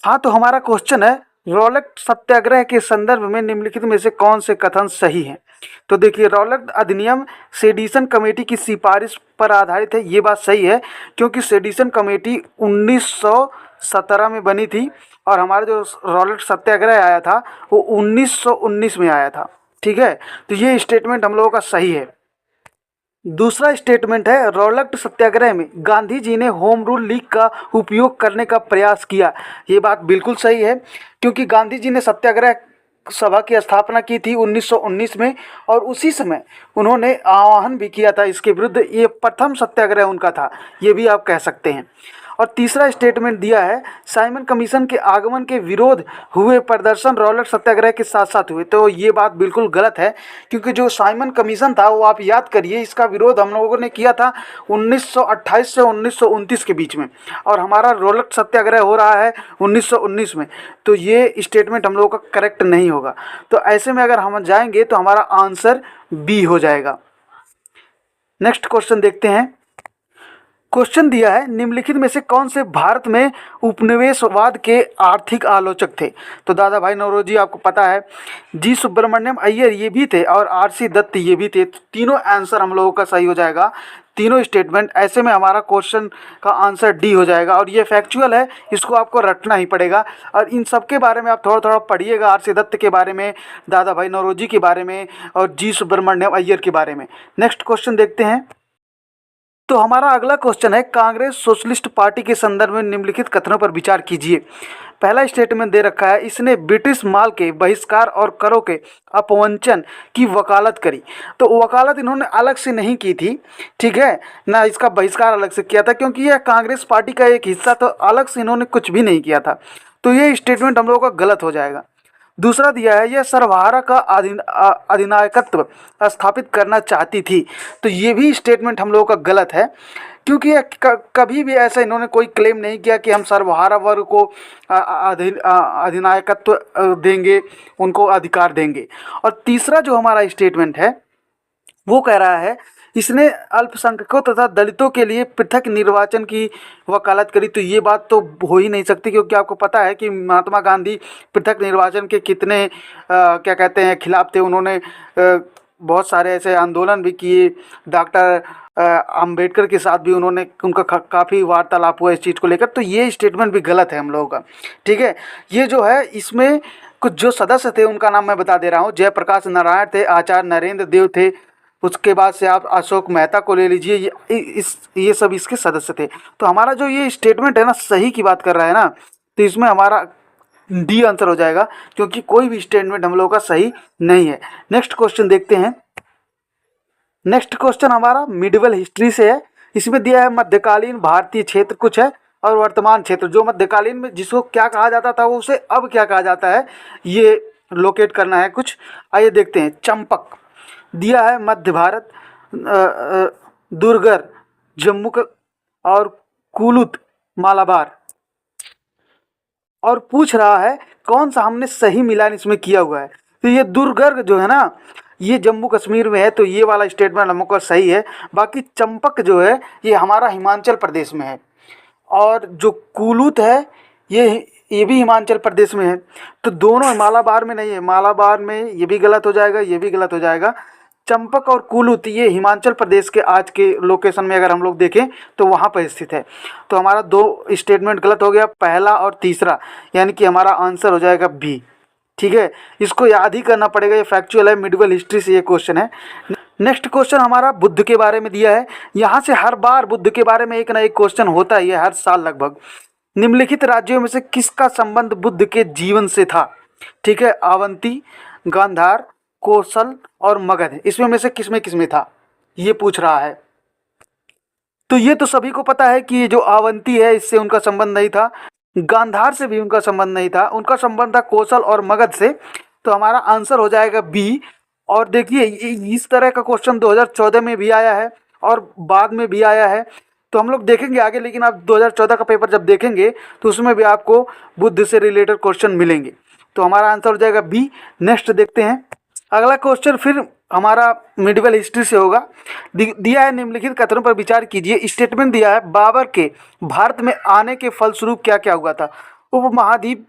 हाँ, तो हमारा क्वेश्चन है, रॉलेट सत्याग्रह के संदर्भ में निम्नलिखित में से कौन से कथन सही हैं? तो देखिए, रॉलेट अधिनियम सेडिशन कमेटी की सिफारिश पर आधारित है, ये बात सही है, क्योंकि सेडिशन कमेटी 1917 में बनी थी और हमारा जो रॉलेट सत्याग्रह आया था वो 1919 में आया था। ठीक है, तो ये स्टेटमेंट हम लोगों का सही है। दूसरा स्टेटमेंट है, रॉलेट सत्याग्रह में गांधी जी ने होम रूल लीग का उपयोग करने का प्रयास किया। ये बात बिल्कुल सही है, क्योंकि गांधी जी ने सत्याग्रह सभा की स्थापना की थी 1919 में और उसी समय उन्होंने आह्वान भी किया था इसके विरुद्ध। ये प्रथम सत्याग्रह उनका था, ये भी आप कह सकते हैं। और तीसरा स्टेटमेंट दिया है, साइमन कमीशन के आगमन के विरोध हुए प्रदर्शन रॉलेट सत्याग्रह के साथ साथ हुए। तो ये बात बिल्कुल गलत है, क्योंकि जो साइमन कमीशन था वो आप याद करिए, इसका विरोध हम लोगों ने किया था 1928 से 1929 के बीच में, और हमारा रॉलेट सत्याग्रह हो रहा है 1919 में। तो ये स्टेटमेंट हम लोगों का करेक्ट नहीं होगा। तो ऐसे में अगर हम जाएंगे तो हमारा आंसर बी हो जाएगा। नेक्स्ट क्वेश्चन देखते हैं। क्वेश्चन दिया है, निम्नलिखित में से कौन से भारत में उपनिवेशवाद के आर्थिक आलोचक थे? तो दादा भाई नौरोजी आपको पता है, जी सुब्रमण्यम अय्यर ये भी थे और आर.सी. दत्त ये भी थे। तो तीनों आंसर हम लोगों का सही हो जाएगा, तीनों स्टेटमेंट। ऐसे में हमारा क्वेश्चन का आंसर डी हो जाएगा और ये फैक्चुअल है, इसको आपको रटना ही पड़ेगा। और इन सब के बारे में आप थोड़ा थोड़ा पढ़िएगा, आर.सी. दत्त के बारे में, दादा भाई नौरोजी के बारे में और जी सुब्रमण्यम अय्यर के बारे में। नेक्स्ट क्वेश्चन देखते हैं। तो हमारा अगला क्वेश्चन है, कांग्रेस सोशलिस्ट पार्टी के संदर्भ में निम्नलिखित कथनों पर विचार कीजिए। पहला स्टेटमेंट दे रखा है, इसने ब्रिटिश माल के बहिष्कार और करों के अपवंचन की वकालत करी। तो वकालत इन्होंने अलग से नहीं की थी, ठीक है ना, इसका बहिष्कार अलग से किया था, क्योंकि यह कांग्रेस पार्टी का एक हिस्सा, तो अलग से इन्होंने कुछ भी नहीं किया था। तो ये स्टेटमेंट हम लोगों का गलत हो जाएगा। दूसरा दिया है, यह सर्वहारा का अधिनायकत्व स्थापित करना चाहती थी। तो ये भी स्टेटमेंट हम लोगों का गलत है, क्योंकि यह कभी भी ऐसा इन्होंने कोई क्लेम नहीं किया कि हम सर्वहारा वर्ग को अधिनायकत्व देंगे, उनको अधिकार देंगे। और तीसरा जो हमारा स्टेटमेंट है वो कह रहा है, इसने अल्पसंख्यकों तथा दलितों के लिए पृथक निर्वाचन की वकालत करी। तो ये बात तो हो ही नहीं सकती, क्योंकि आपको पता है कि महात्मा गांधी पृथक निर्वाचन के कितने क्या कहते हैं खिलाफ थे। उन्होंने बहुत सारे ऐसे आंदोलन भी किए। डॉक्टर अंबेडकर के साथ भी उन्होंने उनका काफ़ी वार्तालाप हुआ इस चीज़ को लेकर। तो ये स्टेटमेंट भी गलत है हम लोगों का, ठीक है। ये जो है, इसमें कुछ जो सदस्य थे उनका नाम मैं बता दे रहा हूँ। जयप्रकाश नारायण थे, आचार्य नरेंद्र देव थे, उसके बाद से आप अशोक मेहता को ले लीजिए, ये सब इसके सदस्य थे। तो हमारा जो ये स्टेटमेंट है ना, सही की बात कर रहा है ना, तो इसमें हमारा डी आंसर हो जाएगा, क्योंकि कोई भी स्टेटमेंट हम लोगों का सही नहीं है। नेक्स्ट क्वेश्चन देखते हैं। नेक्स्ट क्वेश्चन हमारा मिडिवल हिस्ट्री से है। इसमें दिया है, मध्यकालीन भारतीय क्षेत्र कुछ है और वर्तमान क्षेत्र। जो मध्यकालीन में जिसको क्या कहा जाता था वो उसे अब क्या कहा जाता है, ये लोकेट करना है कुछ। आइए देखते हैं। चंपक दिया है मध्य भारत, दुर्गर जम्मू का, और कुलुत मालाबार। और पूछ रहा है कौन सा हमने सही मिलान इसमें किया हुआ है। तो ये दुर्गर जो है ना, ये जम्मू कश्मीर में है, तो ये वाला स्टेटमेंट हमको सही है। बाकी चंपक जो है ये हमारा हिमाचल प्रदेश में है, और जो कुलुत है ये भी हिमाचल प्रदेश में है। तो दोनों मालाबार में नहीं है, मालाबार में ये भी गलत हो जाएगा, ये भी गलत हो जाएगा। चंपक और कुलुत ये हिमाचल प्रदेश के आज के लोकेशन में अगर हम लोग देखें तो वहाँ पर स्थित है। तो हमारा दो स्टेटमेंट गलत हो गया, पहला और तीसरा, यानी कि हमारा आंसर हो जाएगा बी, ठीक है। इसको याद ही करना पड़ेगा, ये फैक्चुअल है, मिडिवल हिस्ट्री से ये क्वेश्चन है। नेक्स्ट क्वेश्चन हमारा बुद्ध के बारे में दिया है। यहाँ से हर बार बुद्ध के बारे में एक ना एक क्वेश्चन होता ही है, हर साल लगभग। निम्नलिखित राज्यों में से किसका संबंध बुद्ध के जीवन से था? ठीक है, अवंती, गांधार, कौशल और मगध, इसमें में से किसमें था, ये पूछ रहा है। तो ये तो सभी को पता है कि ये जो अवंती है इससे उनका संबंध नहीं था, गांधार से भी उनका संबंध नहीं था, उनका संबंध था कौशल और मगध से। तो हमारा आंसर हो जाएगा बी। और देखिए, इस तरह का क्वेश्चन 2014 में भी आया है और बाद में भी आया है। तो हम लोग देखेंगे आगे, लेकिन आप 2014 का पेपर जब देखेंगे तो उसमें भी आपको बुद्ध से रिलेटेड क्वेश्चन मिलेंगे। तो हमारा आंसर हो जाएगा बी। नेक्स्ट देखते हैं। अगला क्वेश्चन फिर हमारा मिडिवल हिस्ट्री से होगा। दिया है, निम्नलिखित कथनों पर विचार कीजिए। स्टेटमेंट दिया है, बाबर के भारत में आने के फलस्वरूप क्या क्या हुआ था। उपमहाद्वीप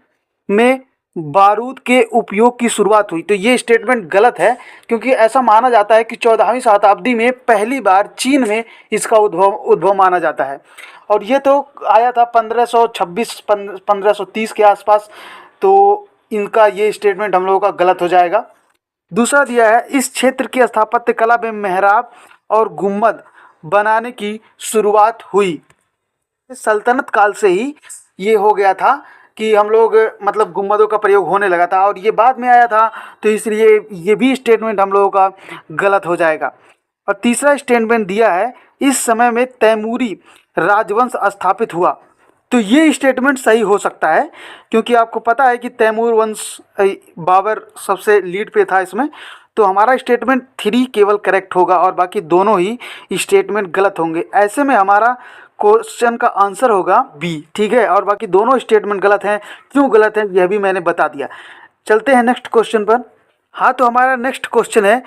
में बारूद के उपयोग की शुरुआत हुई। तो ये स्टेटमेंट गलत है, क्योंकि ऐसा माना जाता है कि 14वीं शताब्दी में पहली बार चीन में इसका उद्भव माना जाता है, और ये तो आया था 1526 1530 के आसपास। तो इनका ये स्टेटमेंट हम लोगों का गलत हो जाएगा। दूसरा दिया है, इस क्षेत्र की स्थापत्य कला में मेहराब और गुम्बद बनाने की शुरुआत हुई। सल्तनत काल से ही ये हो गया था कि हम लोग मतलब गुम्बदों का प्रयोग होने लगा था, और ये बाद में आया था, तो इसलिए ये भी स्टेटमेंट हम लोगों का गलत हो जाएगा। और तीसरा स्टेटमेंट दिया है, इस समय में तैमूरी राजवंश स्थापित हुआ। तो ये स्टेटमेंट सही हो सकता है, क्योंकि आपको पता है कि तैमूर वंश बाबर सबसे लीड पे था इसमें। तो हमारा स्टेटमेंट 3 केवल करेक्ट होगा और बाकी दोनों ही स्टेटमेंट गलत होंगे। ऐसे में हमारा क्वेश्चन का आंसर होगा बी, ठीक है। और बाकी दोनों स्टेटमेंट गलत हैं। क्यों गलत है यह भी मैंने बता दिया। चलते हैं नेक्स्ट क्वेश्चन पर। हाँ, तो हमारा नेक्स्ट क्वेश्चन है,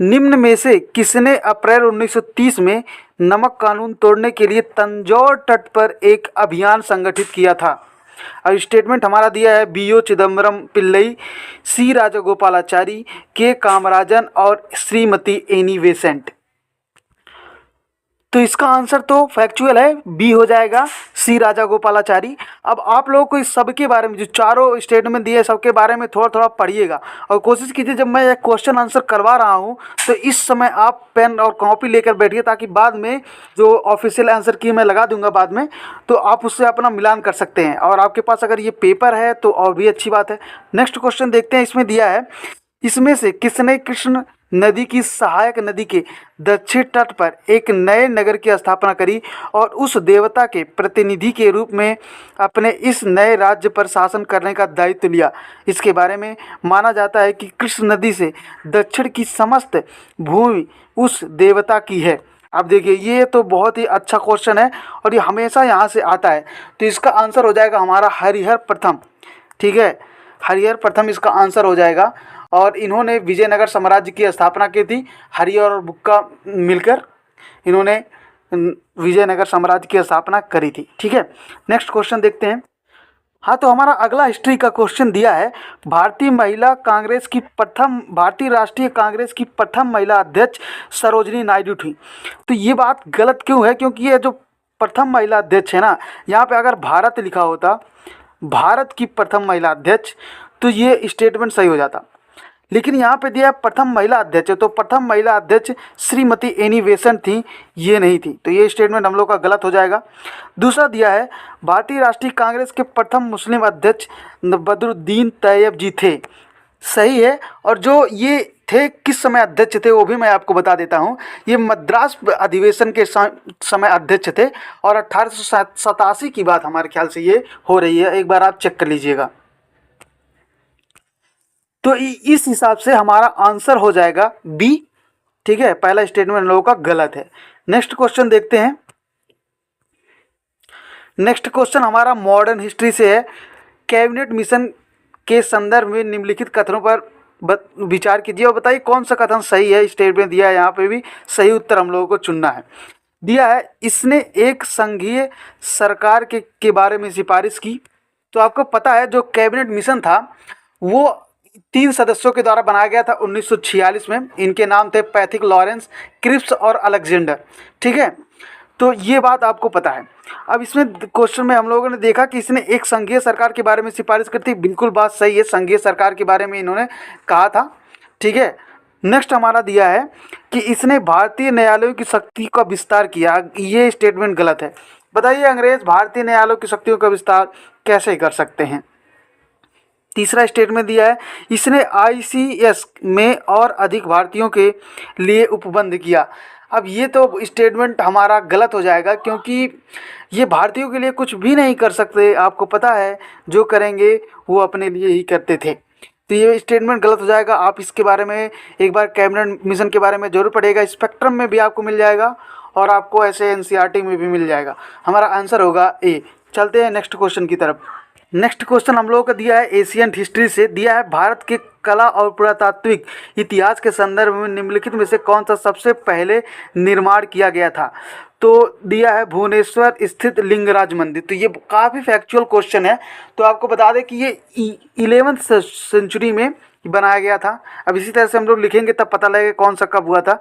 निम्न में से किसने अप्रैल 1930 में नमक कानून तोड़ने के लिए तंजौर तट पर एक अभियान संगठित किया था। और स्टेटमेंट हमारा दिया है, बी.ओ. चिदम्बरम पिल्लई, सी राजागोपालाचारी, के कामराजन और श्रीमती एनी बेसेंट। तो इसका आंसर तो फैक्चुअल है, बी हो जाएगा, सी राजागोपालाचारी। अब आप लोगों को इस सब के बारे में, जो चारों स्टेटमेंट दिए सबके बारे में थोड़ा थोड़ा पढ़िएगा, और कोशिश कीजिए जब मैं एक क्वेश्चन आंसर करवा रहा हूँ तो इस समय आप पेन और कॉपी लेकर बैठिए, ताकि बाद में जो ऑफिशियल आंसर की मैं लगा दूंगा बाद में, तो आप उससे अपना मिलान कर सकते हैं। और आपके पास अगर ये पेपर है तो और भी अच्छी बात है। नेक्स्ट क्वेश्चन देखते हैं। इसमें दिया है, इसमें से किसने कृष्ण नदी की सहायक नदी के दक्षिण तट पर एक नए नगर की स्थापना करी और उस देवता के प्रतिनिधि के रूप में अपने इस नए राज्य पर शासन करने का दायित्व लिया। इसके बारे में माना जाता है कि कृष्ण नदी से दक्षिण की समस्त भूमि उस देवता की है। अब देखिए, ये तो बहुत ही अच्छा क्वेश्चन है और ये हमेशा यहाँ से आता है। तो इसका आंसर हो जाएगा हमारा हरिहर प्रथम, ठीक है। हरिहर प्रथम इसका आंसर हो जाएगा। और इन्होंने विजयनगर साम्राज्य की स्थापना की थी। हरिहर और बुक्का मिलकर इन्होंने विजयनगर साम्राज्य की स्थापना करी थी, ठीक है। नेक्स्ट क्वेश्चन देखते हैं। हाँ, तो हमारा अगला हिस्ट्री का क्वेश्चन दिया है, भारतीय राष्ट्रीय कांग्रेस की प्रथम महिला अध्यक्ष सरोजिनी नायडू थी। तो ये बात गलत क्यों है? क्योंकि ये जो प्रथम महिला अध्यक्ष है ना, यहाँ पे अगर भारत लिखा होता, भारत की प्रथम महिला अध्यक्ष, तो ये स्टेटमेंट सही हो जाता। लेकिन यहाँ पे दिया प्रथम महिला अध्यक्ष, तो प्रथम महिला अध्यक्ष श्रीमती एनी बेसेंट थी, ये नहीं थी। तो ये स्टेटमेंट हम लोग का गलत हो जाएगा। दूसरा दिया है, भारतीय राष्ट्रीय कांग्रेस के प्रथम मुस्लिम अध्यक्ष बदरुद्दीन तैयब जी थे, सही है। और जो ये थे किस समय अध्यक्ष थे वो भी मैं आपको बता देता हूँ। ये मद्रास अधिवेशन के समय अध्यक्ष थे और 1887 की बात हमारे ख्याल से ये हो रही है, एक बार आप चेक कर लीजिएगा। तो इस हिसाब से हमारा आंसर हो जाएगा बी, ठीक है। पहला स्टेटमेंट हम लोगों का गलत है। नेक्स्ट क्वेश्चन देखते हैं। नेक्स्ट क्वेश्चन हमारा मॉडर्न हिस्ट्री से है, कैबिनेट मिशन के संदर्भ में निम्नलिखित कथनों पर विचार कीजिए और बताइए कौन सा कथन सही है। स्टेटमेंट दिया है, यहाँ पे भी सही उत्तर हम लोगों को चुनना है। दिया है, इसने एक संघीय सरकार के बारे में सिफारिश की। तो आपको पता है जो कैबिनेट मिशन था वो 3 सदस्यों के द्वारा बनाया गया था 1946 में। इनके नाम थे पैथिक, लॉरेंस, क्रिप्स और अलेक्जेंडर, ठीक है। तो ये बात आपको पता है। अब इसमें क्वेश्चन में हम लोगों ने देखा कि इसने एक संघीय सरकार के बारे में सिफारिश की थी, बिल्कुल बात सही है, संघीय सरकार के बारे में इन्होंने कहा था, ठीक है। नेक्स्ट हमारा दिया है कि इसने भारतीय न्यायालयों की शक्ति का विस्तार किया, ये स्टेटमेंट गलत है। बताइए, अंग्रेज भारतीय न्यायालयों की शक्तियों का विस्तार कैसे कर सकते हैं? तीसरा स्टेटमेंट दिया है, इसने ICS में और अधिक भारतीयों के लिए उपबंध किया। अब ये तो स्टेटमेंट हमारा गलत हो जाएगा, क्योंकि ये भारतीयों के लिए कुछ भी नहीं कर सकते। आपको पता है जो करेंगे वो अपने लिए ही करते थे। तो ये स्टेटमेंट गलत हो जाएगा। आप इसके बारे में एक बार कैबिनेट मिशन के बारे में जरूर पढ़िएगा, स्पेक्ट्रम में भी आपको मिल जाएगा और आपको ऐसे NCERT में भी मिल जाएगा। हमारा आंसर होगा ए। चलते हैं नेक्स्ट क्वेश्चन की तरफ। नेक्स्ट क्वेश्चन हम लोगों का दिया है एशियन हिस्ट्री से। दिया है, भारत के कला और पुरातात्विक इतिहास के संदर्भ में निम्नलिखित में से कौन सा सबसे पहले निर्माण किया गया था? तो दिया है भुवनेश्वर स्थित लिंगराज मंदिर। तो ये काफ़ी फैक्चुअल क्वेश्चन है। तो आपको बता दें कि ये 11वीं सेंचुरी में बनाया गया था। अब इसी तरह से हम लोग लिखेंगे तब पता लगेगा कौन सा कब हुआ था।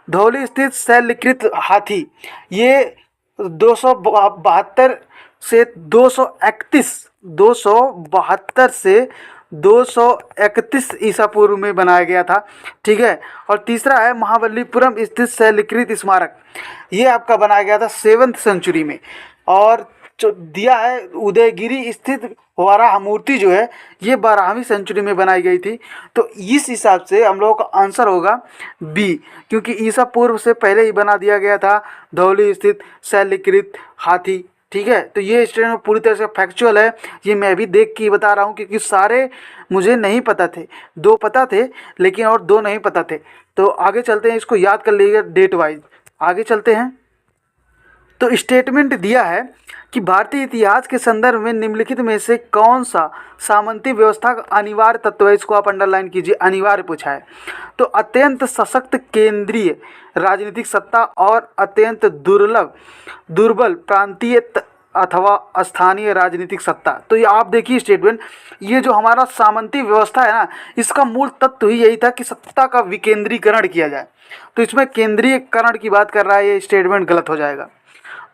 धौली स्थित शैलकृत हाथी, ये 272 से 272 से 231 ईसा पूर्व में बनाया गया था। ठीक है। और तीसरा है महाबलीपुरम स्थित शैलकृत स्मारक, ये आपका बनाया गया था 7वीं सेंचुरी में। और जो दिया है उदयगिरी स्थित वराह मूर्ति जो है ये 12वीं सेंचुरी में बनाई गई थी। तो इस हिसाब से हम लोगों का आंसर होगा बी, क्योंकि ईसा पूर्व से पहले ही बना दिया गया था धौली स्थित शैलकृत हाथी। ठीक है। तो ये स्टेटमेंट पूरी तरह से फैक्चुअल है, ये मैं भी देख के बता रहा हूँ क्योंकि सारे मुझे नहीं पता थे, 2 पता थे लेकिन और 2 नहीं पता थे। तो आगे चलते हैं, इसको याद कर लीजिएगा डेट वाइज। आगे चलते हैं। तो स्टेटमेंट दिया है कि भारतीय इतिहास के संदर्भ में निम्नलिखित में से कौन सा सामंती व्यवस्था का अनिवार्य तत्व है, इसको आप अंडरलाइन कीजिए, अनिवार्य पूछा है। तो अत्यंत सशक्त केंद्रीय राजनीतिक सत्ता और अत्यंत दुर्बल प्रांतीय अथवा स्थानीय राजनीतिक सत्ता। तो ये आप देखिए स्टेटमेंट, ये जो हमारा सामंती व्यवस्था है ना, इसका मूल तत्व ही यही था कि सत्ता का विकेंद्रीकरण किया जाए। तो इसमें केंद्रीयकरण की बात कर रहा है, ये स्टेटमेंट गलत हो जाएगा।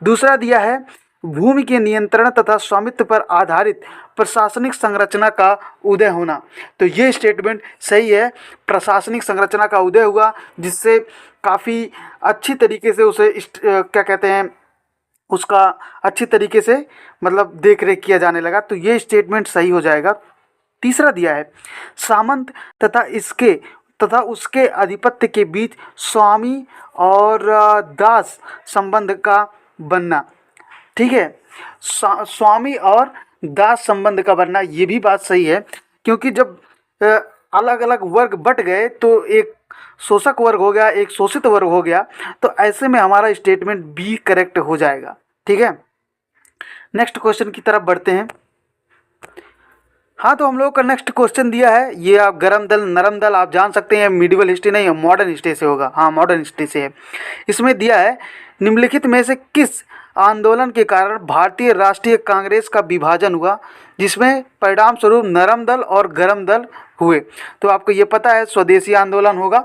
दूसरा दिया है भूमि के नियंत्रण तथा स्वामित्व पर आधारित प्रशासनिक संरचना का उदय होना। तो ये स्टेटमेंट सही है, प्रशासनिक संरचना का उदय हुआ जिससे काफ़ी अच्छी तरीके से उसे क्या कहते हैं, उसका अच्छी तरीके से मतलब देख रेख किया जाने लगा। तो ये स्टेटमेंट सही हो जाएगा। तीसरा दिया है सामंत तथा उसके आधिपत्य के बीच स्वामी और दास संबंध का बनना। ठीक है। स्वामी और दास संबंध का बनना, ये भी बात सही है, क्योंकि जब अलग अलग वर्ग बट गए तो एक शोषक वर्ग हो गया, एक शोषित वर्ग हो गया। तो ऐसे में हमारा स्टेटमेंट बी करेक्ट हो जाएगा। ठीक है। नेक्स्ट क्वेश्चन की तरफ बढ़ते हैं। हाँ, तो हम लोगों का नेक्स्ट क्वेश्चन दिया है, ये आप गरम दल नरम दल आप जान सकते हैं, मिडिवल हिस्ट्री नहीं है, मॉडर्न हिस्ट्री से होगा। हाँ, मॉडर्न हिस्ट्री से है। इसमें दिया है निम्नलिखित में से किस आंदोलन के कारण भारतीय राष्ट्रीय कांग्रेस का विभाजन हुआ, जिसमें परिणाम स्वरूप नरम दल और गरम दल हुए। तो आपको ये पता है स्वदेशी आंदोलन होगा,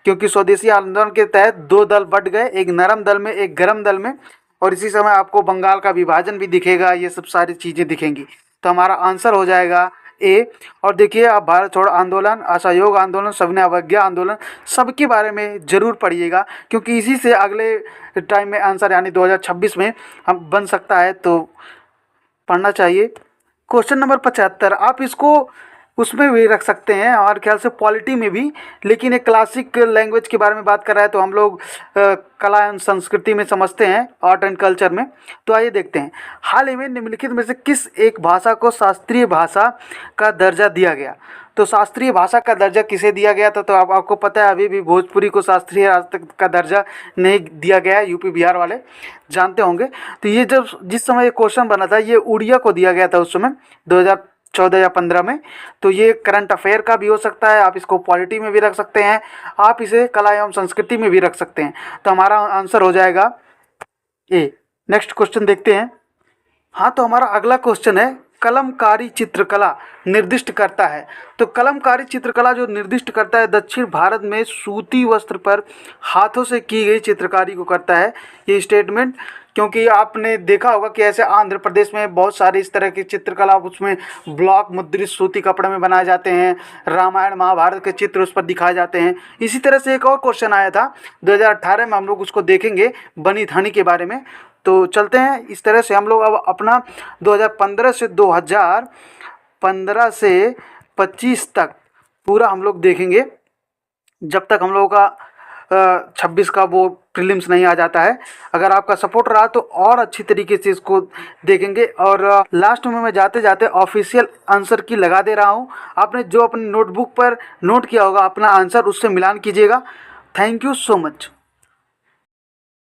क्योंकि स्वदेशी आंदोलन के तहत 2 दल बट गए, एक नरम दल में एक गरम दल में। और इसी समय आपको बंगाल का विभाजन भी दिखेगा, ये सब सारी चीज़ें दिखेंगी। तो हमारा आंसर हो जाएगा ए। और देखिए आप भारत छोड़ो आंदोलन, असहयोग आंदोलन, सविनय अवज्ञा आंदोलन, सबके बारे में ज़रूर पढ़िएगा, क्योंकि इसी से अगले टाइम में आंसर यानी 2026 में हम बन सकता है, तो पढ़ना चाहिए। क्वेश्चन नंबर 75 आप इसको उसमें भी रख सकते हैं, हमारे ख्याल से पॉलिटी में भी, लेकिन एक क्लासिक लैंग्वेज के बारे में बात कर रहा है तो हम लोग कला एवं संस्कृति में समझते हैं, आर्ट एंड कल्चर में। तो आइए देखते हैं, हाल ही में निम्नलिखित में से किस एक भाषा को शास्त्रीय भाषा का दर्जा दिया गया। तो शास्त्रीय भाषा का दर्जा किसे दिया गया था, तो आपको पता है अभी भी भोजपुरी को शास्त्रीय आज तक का दर्जा नहीं दिया गया है, यूपी बिहार वाले जानते होंगे। तो ये जब जिस समय ये क्वेश्चन बना था ये उड़िया को दिया गया था उस समय 2014 या 15 में। तो ये करंट अफेयर का भी हो सकता है, आप इसको पॉलिटी में भी रख सकते हैं, आप इसे कला एवं संस्कृति में भी रख सकते हैं। तो हमारा आंसर हो जाएगा ए। नेक्स्ट क्वेश्चन देखते हैं। हाँ, तो हमारा अगला क्वेश्चन है कलमकारी चित्रकला निर्दिष्ट करता है। तो कलमकारी चित्रकला जो निर्दिष्ट करता है दक्षिण भारत में सूती वस्त्र पर हाथों से की गई चित्रकारी को करता है ये स्टेटमेंट। क्योंकि आपने देखा होगा कि ऐसे आंध्र प्रदेश में बहुत सारी इस तरह की चित्रकला, उसमें ब्लॉक मुद्रित सूती कपड़े में बनाए जाते हैं, रामायण महाभारत के चित्र उस पर दिखाए जाते हैं। इसी तरह से एक और क्वेश्चन आया था 2018 में, हम लोग उसको देखेंगे बनी थानी के बारे में। तो चलते हैं, इस तरह से हम लोग अब अपना 2015 से 2015 से 25 तक पूरा हम लोग देखेंगे, जब तक हम लोगों का 26 का वो प्रीलिम्स नहीं आ जाता है। अगर आपका सपोर्ट रहा तो और अच्छी तरीके से इसको देखेंगे। और लास्ट में मैं जाते जाते ऑफिशियल आंसर की लगा दे रहा हूँ, आपने जो अपनी नोटबुक पर नोट किया होगा अपना आंसर उससे मिलान कीजिएगा। Thank you so much.